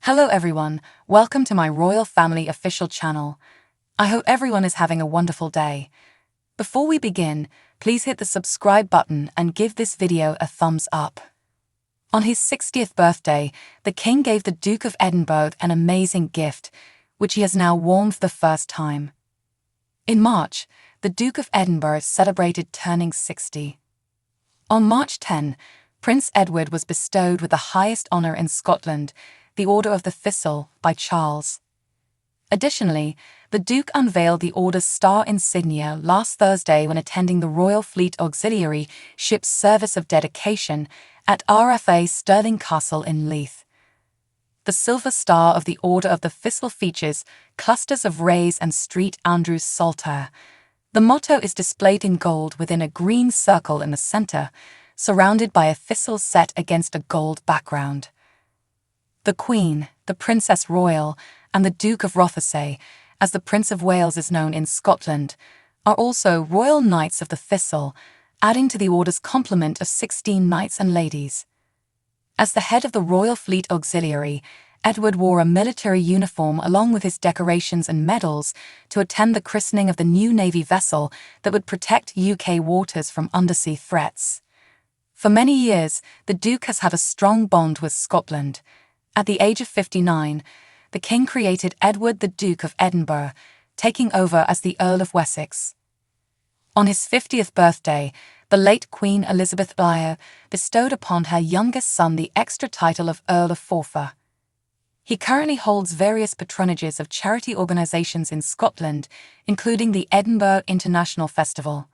Hello everyone, welcome to my Royal Family official channel. I hope everyone is having a wonderful day. Before we begin, please hit the subscribe button and give this video a thumbs up. On his 60th birthday, the King gave the Duke of Edinburgh an amazing gift, which he has now worn for the first time. In March, the Duke of Edinburgh celebrated turning 60. On March 10, Prince Edward was bestowed with the highest honour in Scotland, the Order of the Thistle, by Charles. Additionally, the Duke unveiled the Order's star insignia last Thursday when attending the Royal Fleet Auxiliary Ship's Service of Dedication at RFA Stirling Castle in Leith. The silver star of the Order of the Thistle features clusters of rays and St Andrew's Psalter. The motto is displayed in gold within a green circle in the centre, surrounded by a thistle set against a gold background. The Queen, the Princess Royal, and the Duke of Rothesay, as the Prince of Wales is known in Scotland, are also Royal Knights of the Thistle, adding to the Order's complement of 16 knights and ladies. As the head of the Royal Fleet Auxiliary, Edward wore a military uniform along with his decorations and medals to attend the christening of the new Navy vessel that would protect UK waters from undersea threats. For many years, the Duke has had a strong bond with Scotland. At the age of 59, the King created Edward the Duke of Edinburgh, taking over as the Earl of Wessex. On his 50th birthday, the late Queen Elizabeth I bestowed upon her youngest son the extra title of Earl of Forfar. He currently holds various patronages of charity organisations in Scotland, including the Edinburgh International Festival.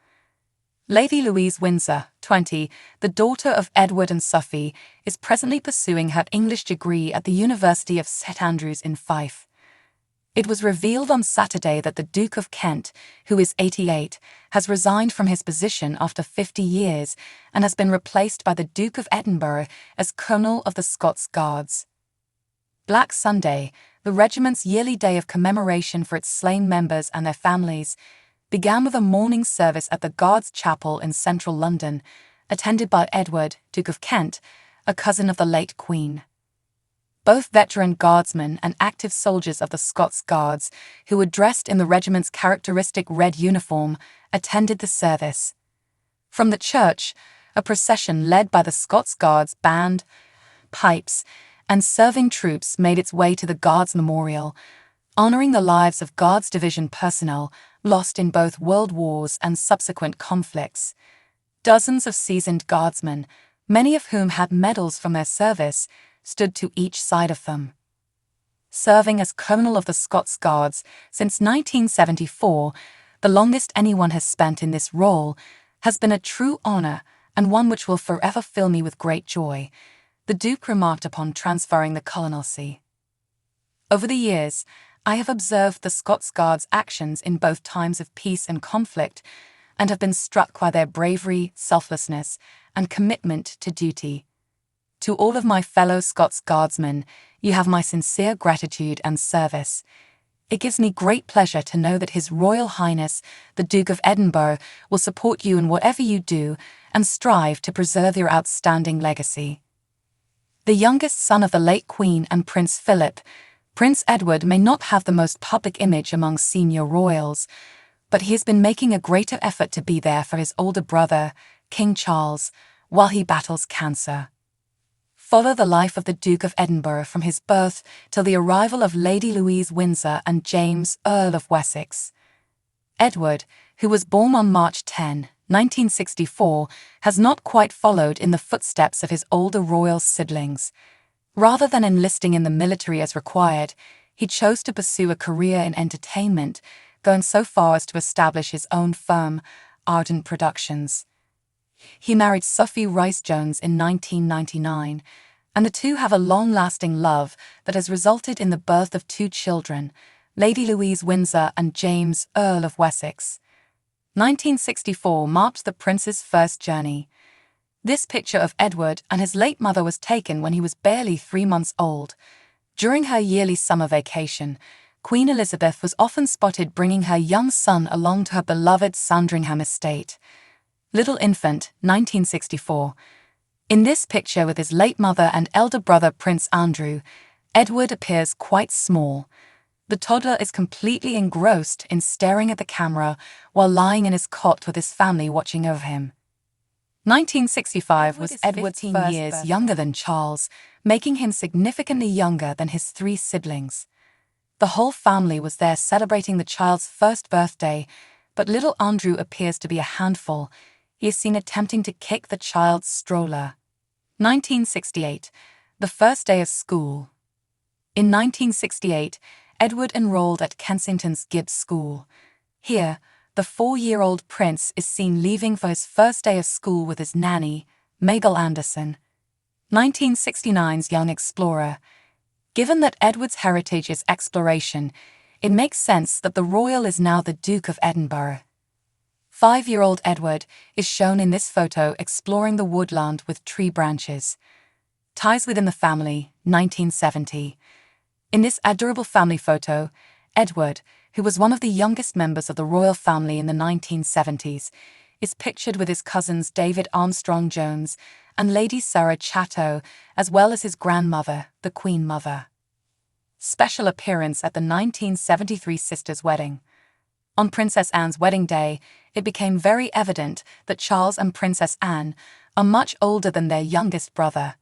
Lady Louise Windsor, 20, the daughter of Edward and Sophie, is presently pursuing her English degree at the University of St Andrews in Fife. It was revealed on Saturday that the Duke of Kent, who is 88, has resigned from his position after 50 years and has been replaced by the Duke of Edinburgh as Colonel of the Scots Guards. Black Sunday, the regiment's yearly day of commemoration for its slain members and their families, began with a morning service at the Guards' Chapel in central London, attended by Edward, Duke of Kent, a cousin of the late Queen. Both veteran guardsmen and active soldiers of the Scots Guards, who were dressed in the regiment's characteristic red uniform, attended the service. From the church, a procession led by the Scots Guards band, pipes, and serving troops made its way to the Guards Memorial, honouring the lives of Guards Division personnel lost in both world wars and subsequent conflicts. Dozens of seasoned guardsmen, many of whom had medals from their service, stood to each side of them. Serving as Colonel of the Scots Guards since 1974, the longest anyone has spent in this role, has been a true honour and one which will forever fill me with great joy, the Duke remarked upon transferring the colonelcy. Over the years, I have observed the Scots Guards' actions in both times of peace and conflict, and have been struck by their bravery, selflessness, and commitment to duty. To all of my fellow Scots Guardsmen, you have my sincere gratitude and service. It gives me great pleasure to know that His Royal Highness, the Duke of Edinburgh, will support you in whatever you do and strive to preserve your outstanding legacy. The youngest son of the late Queen and Prince Philip, Prince Edward may not have the most public image among senior royals, but he has been making a greater effort to be there for his older brother, King Charles, while he battles cancer. Follow the life of the Duke of Edinburgh from his birth till the arrival of Lady Louise Windsor and James, Earl of Wessex. Edward, who was born on March 10, 1964, has not quite followed in the footsteps of his older royal siblings. Rather than enlisting in the military as required, he chose to pursue a career in entertainment, going so far as to establish his own firm, Ardent Productions. He married Sophie Rice-Jones in 1999, and the two have a long-lasting love that has resulted in the birth of two children, Lady Louise Windsor and James, Earl of Wessex. 1964 marked the prince's first journey. This picture of Edward and his late mother was taken when he was barely 3 months old. During her yearly summer vacation, Queen Elizabeth was often spotted bringing her young son along to her beloved Sandringham estate. Little Infant, 1964. In this picture with his late mother and elder brother Prince Andrew, Edward appears quite small. The toddler is completely engrossed in staring at the camera while lying in his cot with his family watching over him. 1965 was Edward's 15 years younger than Charles, making him significantly younger than his 3 siblings. The whole family was there celebrating the child's first birthday, but little Andrew appears to be a handful. He is seen attempting to kick the child's stroller. 1968, the first day of school. In 1968, Edward enrolled at Kensington's Gibbs School. Here, the 4-year-old prince is seen leaving for his first day of school with his nanny, Mabel Anderson. 1969's young explorer. Given that Edward's heritage is exploration, it makes sense that the royal is now the Duke of Edinburgh. 5-year-old Edward is shown in this photo exploring the woodland with tree branches. Ties within the family, 1970. In this adorable family photo, Edward, who was one of the youngest members of the royal family in the 1970s, is pictured with his cousins David Armstrong-Jones and Lady Sarah Chatto, as well as his grandmother, the Queen Mother. Special appearance at the 1973 sisters' wedding. On Princess Anne's wedding day, it became very evident that Charles and Princess Anne are much older than their youngest brother.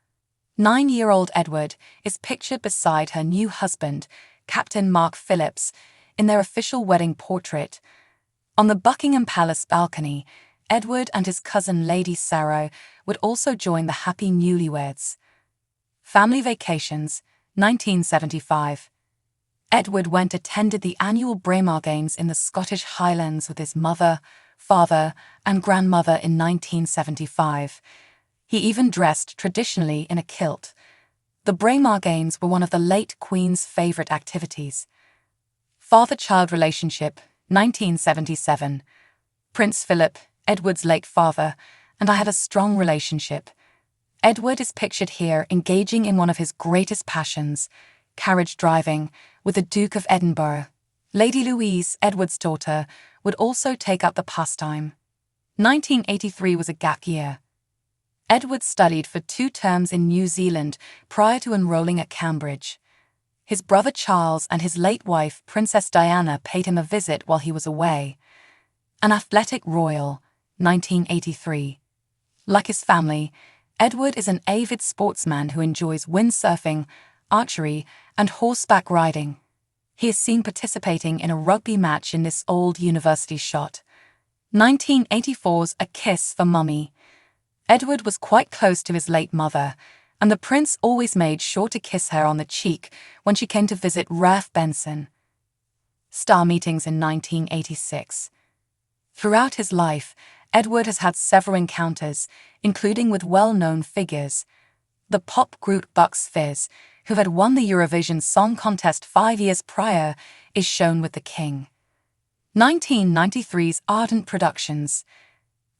9-year-old Edward is pictured beside her new husband, Captain Mark Phillips, in their official wedding portrait. On the Buckingham Palace balcony, Edward and his cousin Lady Sarah would also join the happy newlyweds. Family vacations, 1975. Edward attended the annual Braemar Games in the Scottish Highlands with his mother, father, and grandmother in 1975. He even dressed traditionally in a kilt. The Braemar Games were one of the late Queen's favourite activities. Father-child relationship, 1977. Prince Philip, Edward's late father, and I had a strong relationship. Edward is pictured here engaging in one of his greatest passions, carriage driving, with the Duke of Edinburgh. Lady Louise, Edward's daughter, would also take up the pastime. 1983 was a gap year. Edward studied for 2 terms in New Zealand prior to enrolling at Cambridge. His brother Charles and his late wife, Princess Diana, paid him a visit while he was away. An athletic royal, 1983. Like his family, Edward is an avid sportsman who enjoys windsurfing, archery, and horseback riding. He is seen participating in a rugby match in this old university shot. 1984's A Kiss for Mummy. Edward was quite close to his late mother, and the prince always made sure to kiss her on the cheek when she came to visit Ralph Benson. Star meetings in 1986. Throughout his life, Edward has had several encounters, including with well-known figures. The pop group Bucks Fizz, who had won the Eurovision Song Contest 5 years prior, is shown with the king. 1993's Ardent Productions.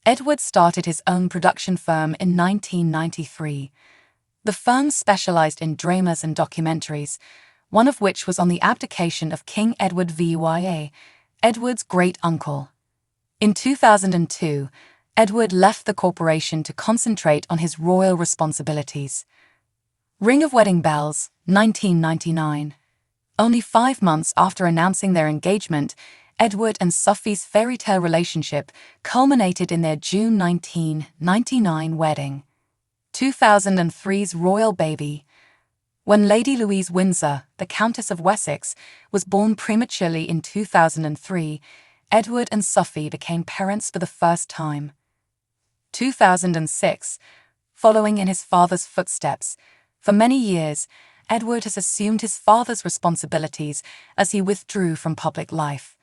Edward started his own production firm in 1993. The firm specialized in dramas and documentaries, one of which was on the abdication of King Edward VIII, Edward's great-uncle. In 2002, Edward left the corporation to concentrate on his royal responsibilities. Ring of Wedding Bells, 1999. Only 5 months after announcing their engagement, Edward and Sophie's fairy-tale relationship culminated in their June 1999 wedding. 2003's royal baby. When Lady Louise Windsor, the Countess of Wessex, was born prematurely in 2003, Edward and Sophie became parents for the first time. 2006, following in his father's footsteps, for many years, Edward has assumed his father's responsibilities as he withdrew from public life.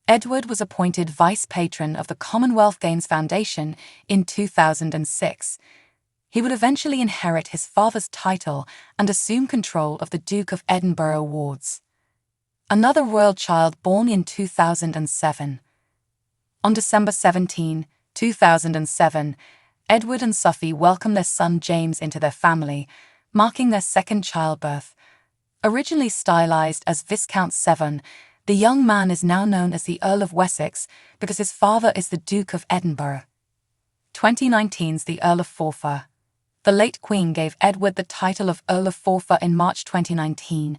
Edward was appointed vice patron of the Commonwealth Games Foundation in 2006. He would eventually inherit his father's title and assume control of the Duke of Edinburgh Awards. Another royal child born in 2007. On December 17, 2007, Edward and Sophie welcomed their son James into their family, marking their second childbirth. Originally stylized as Viscount Severn, the young man is now known as the Earl of Wessex because his father is the Duke of Edinburgh. 2019's The Earl of Forfar. The late Queen gave Edward the title of Earl of Forfar in March 2019,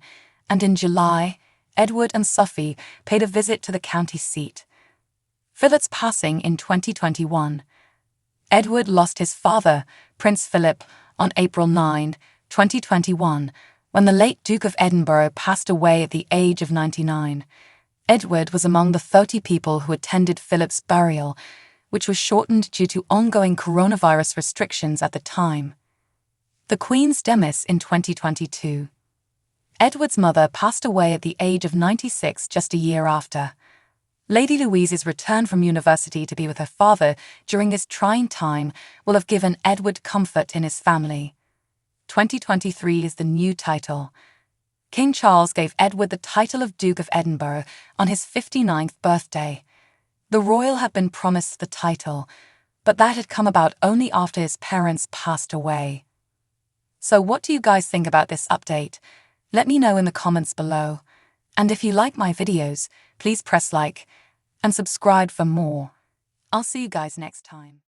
and in July, Edward and Sophie paid a visit to the county seat. Philip's passing in 2021. Edward lost his father, Prince Philip, on April 9, 2021, when the late Duke of Edinburgh passed away at the age of 99. Edward was among the 30 people who attended Philip's burial, which was shortened due to ongoing coronavirus restrictions at the time. The Queen's demise in 2022. Edward's mother passed away at the age of 96 just a year after. Lady Louise's return from university to be with her father during this trying time will have given Edward comfort in his family. 2023 is the new title. King Charles gave Edward the title of Duke of Edinburgh on his 59th birthday. The royal had been promised the title, but that had come about only after his parents passed away. So what do you guys think about this update? Let me know in the comments below. And if you like my videos, please press like and subscribe for more. I'll see you guys next time.